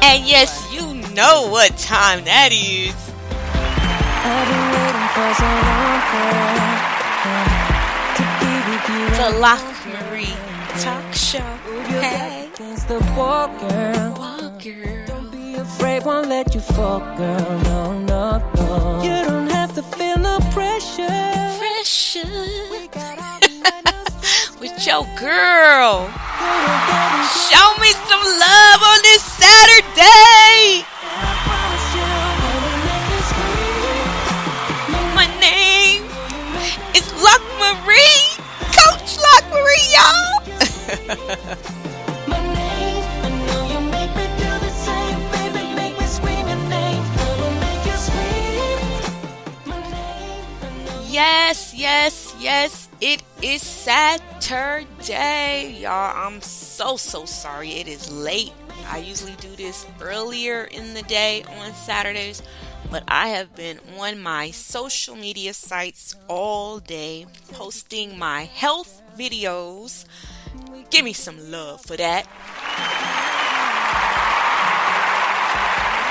And yes, you know what time that is. I've been waiting for so long, girl, to be with you. The LockMarie talk show. Hey, Against the wall, girl. girl. Don't be afraid, won't let you fall, girl. No, no, no. You don't have to feel no pressure. With your girl. Show me some love on this Saturday. My name is LockMarie. Coach LockMarie, y'all. Yes, yes, yes. It is Saturday, y'all. I'm so sorry. It is late. I usually do this earlier in the day on Saturdays, but I have been on my social media sites all day posting my health videos. Give me some love for that.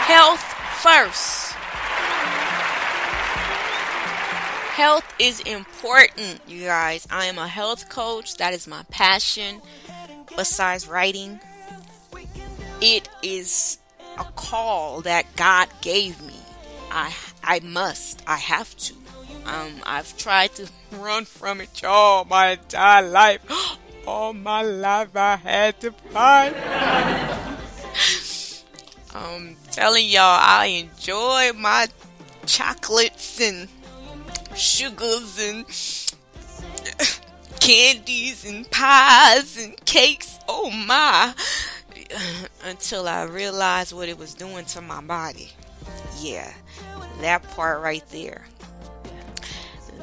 Health first. Health is important, you guys. I am a health coach. That is my passion. Besides writing, it is a call that God gave me. I have to. I've tried to run from it all my entire life. All my life I had to fight. I'm telling y'all, I enjoy my chocolates and sugars and candies and pies and cakes. Oh my. Until I realized what it was doing to my body. Yeah, that part right there.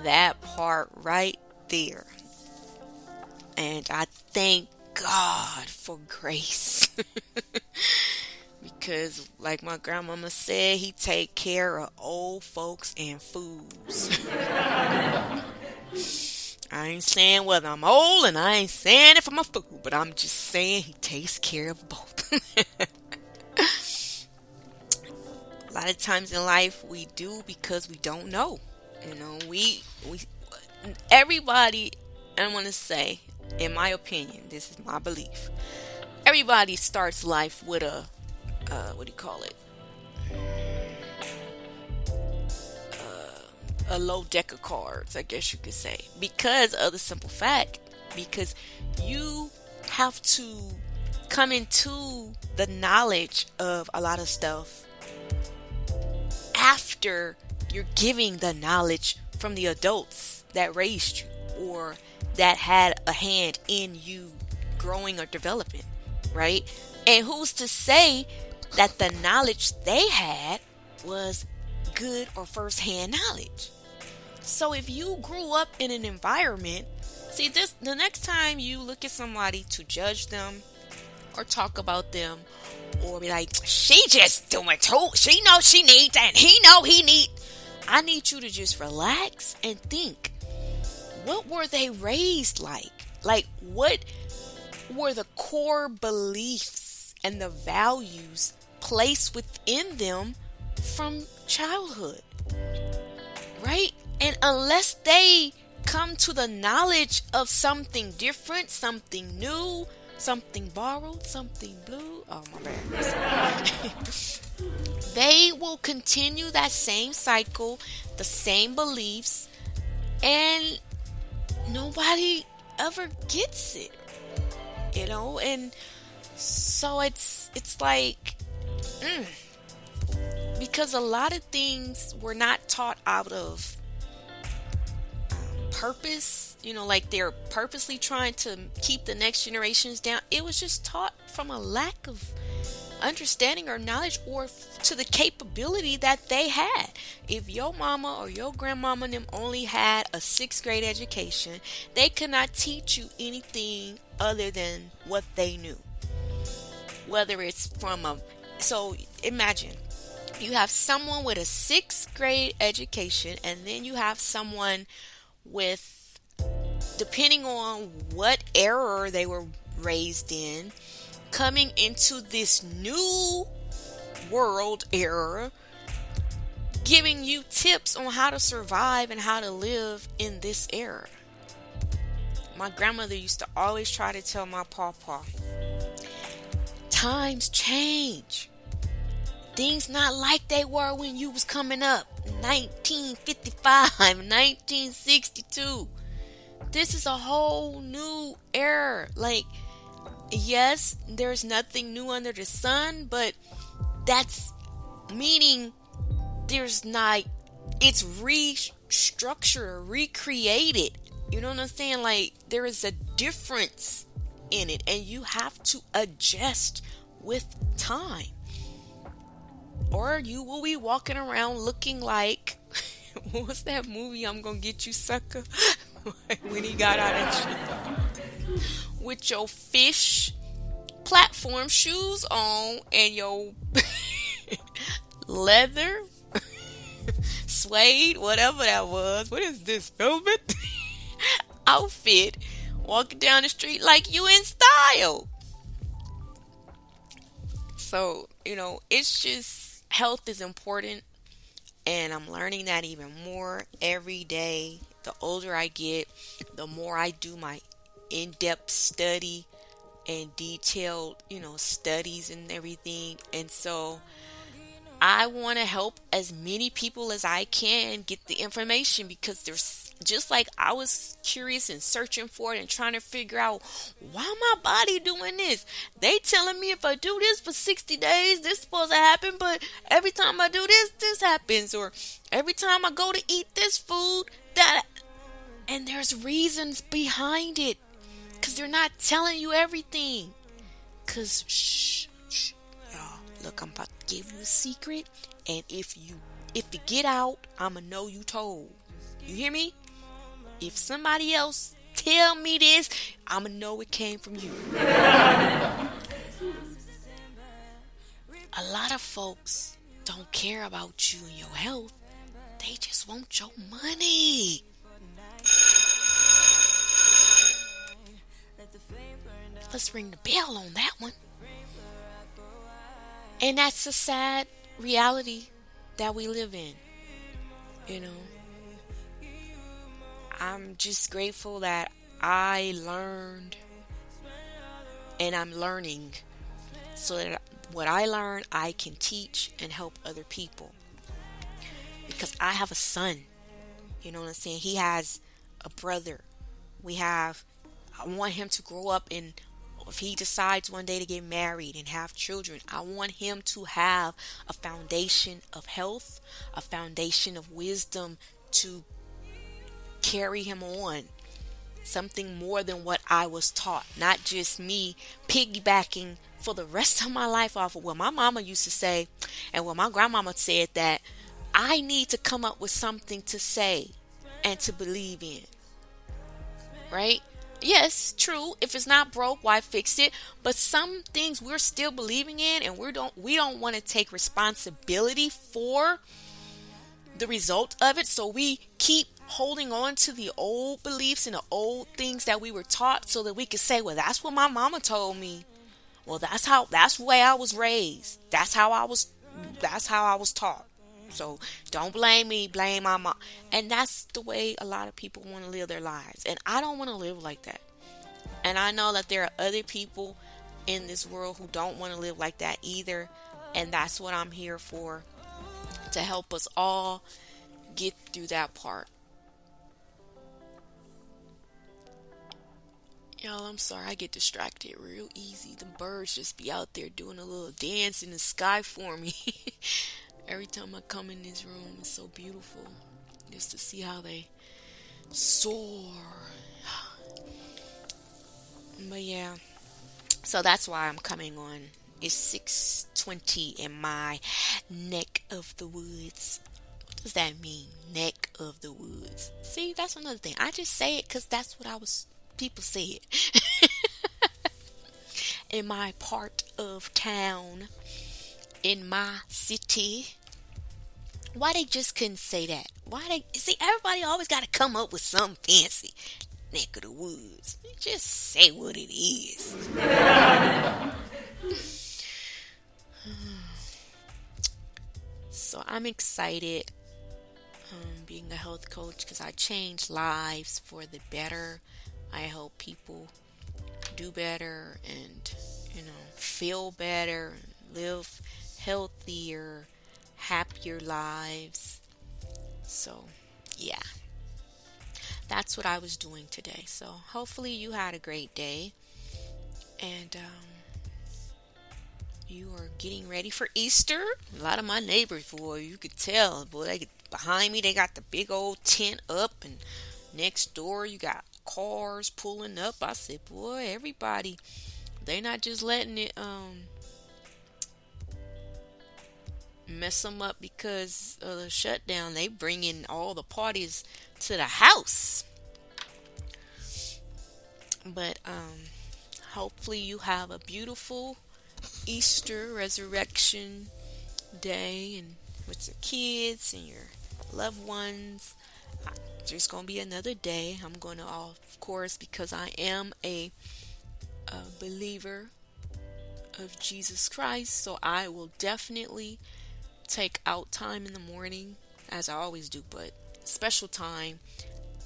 That part right there. And I thank God for grace. Because like my grandmama said, he take care of old folks and fools. I ain't saying whether I'm old, and I ain't saying if I'm a fool, but I'm just saying he takes care of both. A lot of times in life we do because we don't know. You know, we everybody, I want to say, in my opinion, this is my belief. Everybody starts life with a what do you call it? A low deck of cards, I guess you could say. Because of the simple fact, because you have to come into the knowledge of a lot of stuff after you're giving the knowledge from the adults that raised you or that had a hand in you growing or developing, right? And who's to say that the knowledge they had was good or first-hand knowledge? So if you grew up in an environment, see this, the next time you look at somebody to judge them or talk about them or be like, she just doing too, she knows she needs and he know he need. I need you to just relax and think, what were they raised like? Like, what were the core beliefs and the values placed within them from childhood, right? And unless they come to the knowledge of something different, something new, something borrowed, something blue, oh my bad, they will continue that same cycle, the same beliefs, and nobody ever gets it, you know? And so it's like, because a lot of things were not taught out of purpose, you know, like they're purposely trying to keep the next generations down. It was just taught from a lack of understanding or knowledge or to the capability that they had. If your mama or your grandmama and them only had a 6th grade education, they could not teach you anything other than what they knew. Whether it's from so imagine you have someone with a 6th grade education and then you have someone with, depending on what era they were raised in, coming into this new world era, giving you tips on how to survive and how to live in this era. My grandmother used to always try to tell my papa, times change. Things not like they were when you was coming up. 1955, 1962. This is a whole new era. Like, yes, there's nothing new under the sun, but that's meaning there's not, it's restructured, recreated. You know what I'm saying? Like, there is a difference in it, and you have to adjust with time, or you will be walking around looking like what was that movie, I'm Gonna Get You Sucker? When he got out of jail with your fish platform shoes on and your leather suede, whatever that was, what is this, velvet outfit, walking down the street like you in style. So, it's just, health is important, and I'm learning that even more every day. The older I get, the more I do my in-depth study and detailed, studies and everything. And so I want to help as many people as I can get the information, because there's, just like I was curious and searching for it and trying to figure out, why my body doing this? They telling me if I do this for 60 days, this is supposed to happen, but every time I do this, this happens. Or every time I go to eat this food, that, and there's reasons behind it, because they're not telling you everything. Because, shh, y'all, look, I'm about to give you a secret, and if it get out, I'ma know you told. You hear me? If somebody else tell me this, I'ma know it came from you. A lot of folks don't care about you and your health. They just want your money. Let's ring the bell on that one. And that's a sad reality that we live in. I'm just grateful that I learned and I'm learning, so that what I learn I can teach and help other people. Because I have a son. You know what I'm saying? He has a brother. I want him to grow up, and if he decides one day to get married and have children, I want him to have a foundation of health, a foundation of wisdom to carry him on. Something more than what I was taught. Not just me piggybacking for the rest of my life off of what my mama used to say, and what my grandmama said, that I need to come up with something to say and to believe in. Right? Yes, true. If it's not broke, why fix it? But some things we're still believing in, and we don't want to take responsibility for the result of it. So we keep holding on to the old beliefs and the old things that we were taught, so that we could say, well, that's what my mama told me. Well, that's the way I was raised. That's how I was taught. So don't blame me, blame my mom. And that's the way a lot of people want to live their lives. And I don't want to live like that. And I know that there are other people in this world who don't want to live like that either. And that's what I'm here for, to help us all get through that part. Y'all, I'm sorry, I get distracted real easy. The birds just be out there doing a little dance in the sky for me. Every time I come in this room, it's so beautiful just to see how they soar. But yeah, so that's why I'm coming on. It's 6:20 in my neck of the woods. What does that mean, neck of the woods? See, that's another thing. I just say it because that's what people say it. In my part of town, in my city, Why they just couldn't say that? Why they see everybody always got to come up with something fancy? Neck of the woods. Just say what it is. So I'm excited being a health coach because I change lives for the better. I help people do better and, feel better, live healthier, happier lives. So, yeah, that's what I was doing today. So, hopefully, you had a great day and you are getting ready for Easter. A lot of my neighbors, boy, you could tell, boy, behind me, they got the big old tent up, and next door, you got cars pulling up. I said, boy, everybody, they're not just letting it mess them up because of the shutdown. They bringing all the parties to the house. But hopefully you have a beautiful Easter resurrection day and with your kids and your loved ones. There's going to be another day. I'm going to, of course, because I am a believer of Jesus Christ, so I will definitely take out time in the morning, as I always do, but special time,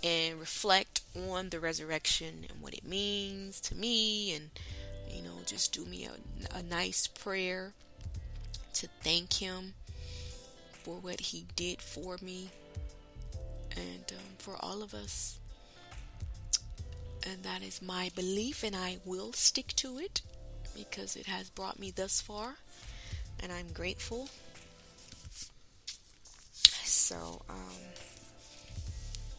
and reflect on the resurrection and what it means to me, and just do me a nice prayer to thank him for what he did for me and for all of us. And that is my belief, and I will stick to it because it has brought me thus far, and I'm grateful. So,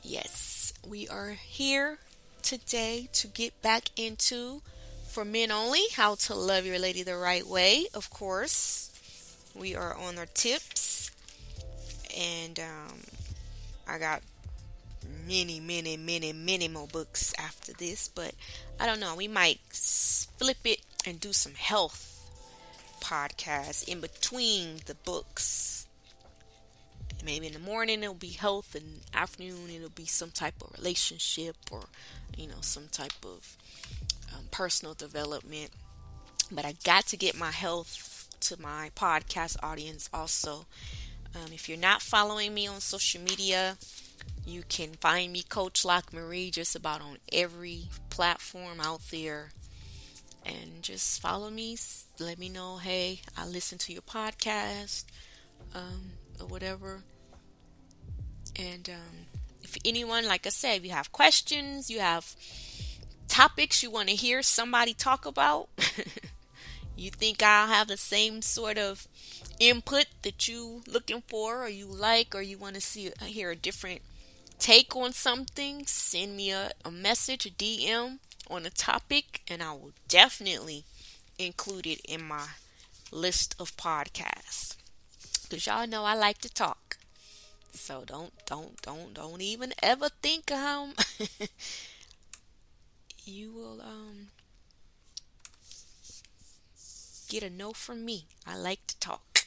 yes, we are here today to get back into, for men only, how to love your lady the right way. Of course, we are on our tips, and I got many more books after this, but I don't know, we might flip it and do some health podcasts in between the books. Maybe in the morning it'll be health, and afternoon it'll be some type of relationship or some type of personal development. But I got to get my health to my podcast audience also. If you're not following me on social media, you can find me, Coach LockMarie, just about on every platform out there. And just follow me. Let me know, hey, I listen to your podcast, or whatever. And if anyone, like I said, if you have questions, you have topics you want to hear somebody talk about, you think I'll have the same sort of input that you looking for, or you like, or you want to hear a different take on something, send me a message, a DM on a topic, and I will definitely include it in my list of podcasts. Because y'all know I like to talk. So don't even ever think you will get a no from me. I like to talk.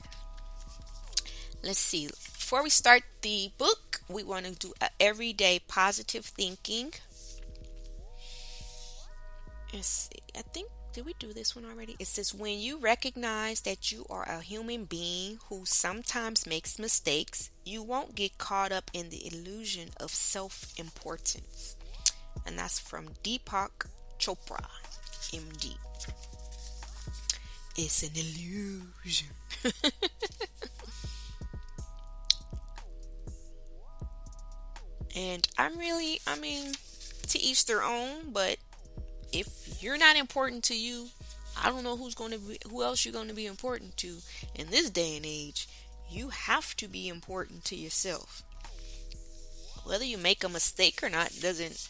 Let's see. Before we start the book, we want to do everyday positive thinking. Let's see. I think, did we do this one already? It says, when you recognize that you are a human being who sometimes makes mistakes, you won't get caught up in the illusion of self-importance. And that's from Deepak Chopra, MD. It's an illusion. And to each their own, but if you're not important to you, I don't know who else you're going to be important to in this day and age. You have to be important to yourself. Whether you make a mistake or not doesn't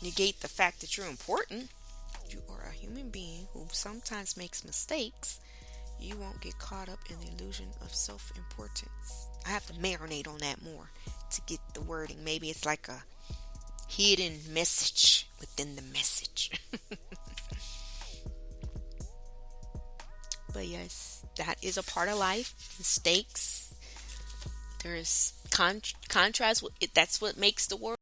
negate the fact that you're important. You are a human being who sometimes makes mistakes. You won't get caught up in the illusion of self-importance. I have to marinate on that more to get the wording. Maybe it's like a hidden message within the message. But yes, that is a part of life. Mistakes, There's contrast. That's what makes the world